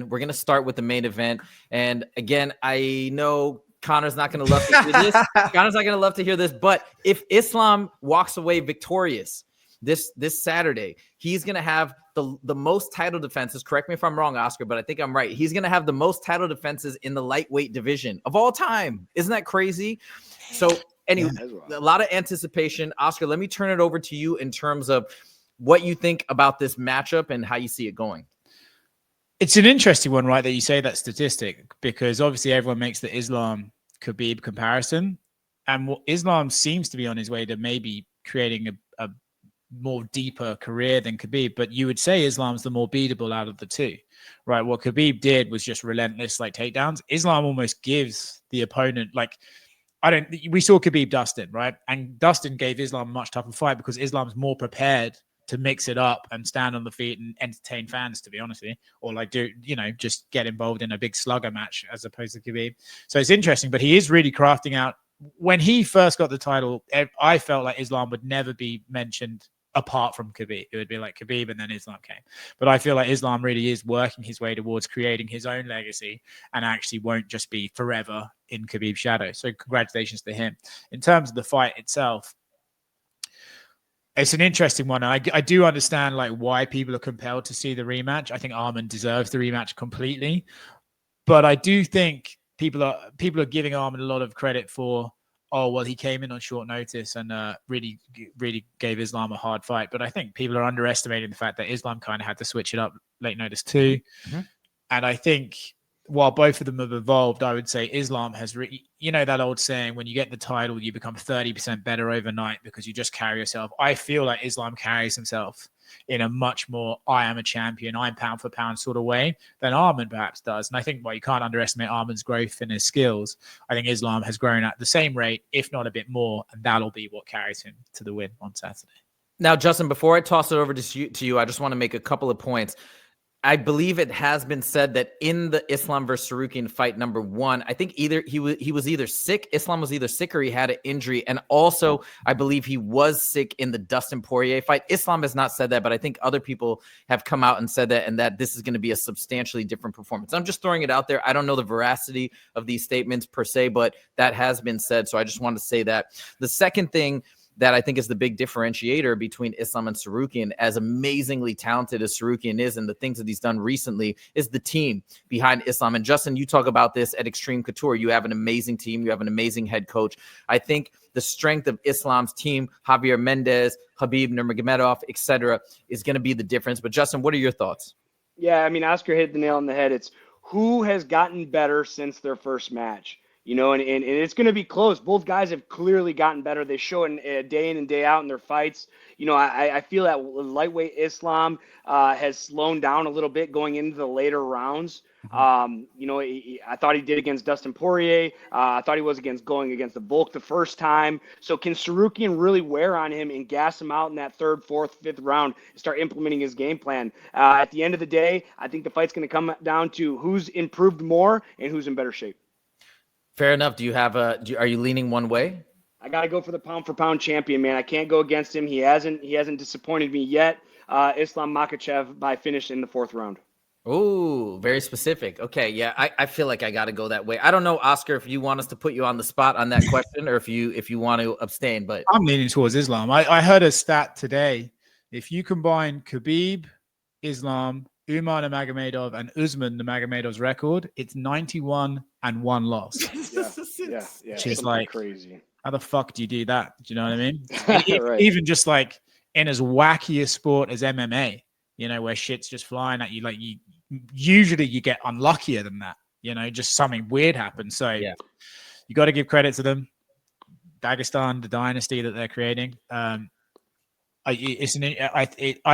We're going to start with the main event. And again, I know Connor's not going to love to hear this. Connor's not going to love to hear this. But if Islam walks away victorious this Saturday, he's going to have the most title defenses. Correct me if I'm wrong, Oscar, but I think I'm right. He's going to have the most title defenses in the lightweight division of all time. Isn't that crazy? So anyway, a lot of anticipation. Oscar, let me turn it over to you in terms of what you think about this matchup and how you see it going. It's an interesting one, right, that you say that statistic, because obviously everyone makes the Islam Khabib comparison, and Islam seems to be on his way to maybe creating a more deeper career than Khabib, but you would say Islam's the more beatable out of the two, right? What Khabib did was just relentless like takedowns. Islam almost gives the opponent we saw Khabib Dustin, right? And Dustin gave Islam a much tougher fight because Islam's more prepared to mix it up and stand on the feet and entertain fans, to be honest with you, or just get involved in a big slugger match as opposed to Khabib. So it's interesting, but he is really crafting out. When he first got the title, I felt like Islam would never be mentioned apart from Khabib. It would be like Khabib and then Islam came. But I feel like Islam really is working his way towards creating his own legacy and actually won't just be forever in Khabib's shadow. So congratulations to him. In terms of the fight itself, it's an interesting one. I do understand why people are compelled to see the rematch. I think Arman deserves the rematch completely, but I do think people are giving Arman a lot of credit for, he came in on short notice and really gave Islam a hard fight. But I think people are underestimating the fact that Islam kind of had to switch it up late notice too. Mm-hmm. And I think while both of them have evolved, I would say Islam has that old saying, when you get the title, you become 30% better overnight because you just carry yourself. I feel like Islam carries himself in a much more I am a champion, I'm pound for pound sort of way than Arman perhaps does. And I think you can't underestimate Arman's growth in his skills. I think Islam has grown at the same rate, if not a bit more, and that'll be what carries him to the win on Saturday. Now, Justin, before I toss it over to you, I just want to make a couple of points. I believe it has been said that in the Islam versus Tsarukyan fight number 1, I think either he was either sick. Islam was either sick or he had an injury. And also, I believe he was sick in the Dustin Poirier fight. Islam has not said that, but I think other people have come out and said that, and that this is going to be a substantially different performance. I'm just throwing it out there. I don't know the veracity of these statements per se, but that has been said. So I just wanted to say that. The second thing that I think is the big differentiator between Islam and Tsarukyan, as amazingly talented as Tsarukyan is and the things that he's done recently, is the team behind Islam. And Justin, you talk about this at Extreme Couture. You have an amazing team. You have an amazing head coach. I think the strength of Islam's team, Javier Mendez, Khabib Nurmagomedov, etc., is going to be the difference. But Justin, what are your thoughts? Yeah, I mean, Oscar hit the nail on the head. It's who has gotten better since their first match. And it's going to be close. Both guys have clearly gotten better. They show it day in and day out in their fights. I feel that lightweight Islam has slowed down a little bit going into the later rounds. I thought he did against Dustin Poirier. I thought he was going against the Bulk the first time. So can Tsarukyan really wear on him and gas him out in that third, fourth, fifth round and start implementing his game plan? At the end of the day, I think the fight's going to come down to who's improved more and who's in better shape. Fair enough. Are you leaning one way? I got to go for the pound for pound champion, man. I can't go against him. He hasn't disappointed me yet. Islam Makhachev by finish in the 4th round. Oh, very specific. Okay. Yeah. I feel like I got to go that way. I don't know, Oscar, if you want us to put you on the spot on that question or if you want to abstain, but I'm leaning towards Islam. I heard a stat today. If you combine Khabib, Islam, Umar Nurmagomedov and Usman Nurmagomedov's record, it's 91 and 1 loss. Yeah. Which is like crazy. How the fuck do you do that? Do you know what I mean? Right. Even just like in as wacky a sport as MMA, where shit's just flying at you, usually you get unluckier than that. Just something weird happens. So you got to give credit to them. Dagestan, the dynasty that they're creating. I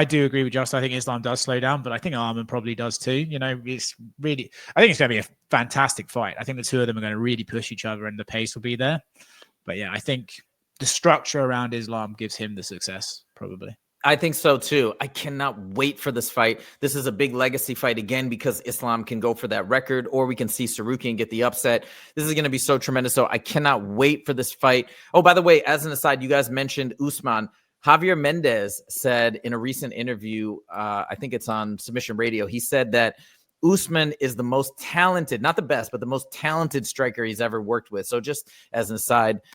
do agree with Justin. I think Islam does slow down, but I think Arman probably does too. I think it's going to be a fantastic fight. I think the two of them are going to really push each other and the pace will be there. But yeah, I think the structure around Islam gives him the success, probably. I think so too. I cannot wait for this fight. This is a big legacy fight again because Islam can go for that record, or we can see Tsarukyan get the upset. This is going to be so tremendous. So I cannot wait for this fight. Oh, by the way, as an aside, you guys mentioned Usman. Javier Mendez said in a recent interview, I think it's on Submission Radio, he said that Usman is the most talented, not the best, but the most talented striker he's ever worked with. So just as an aside,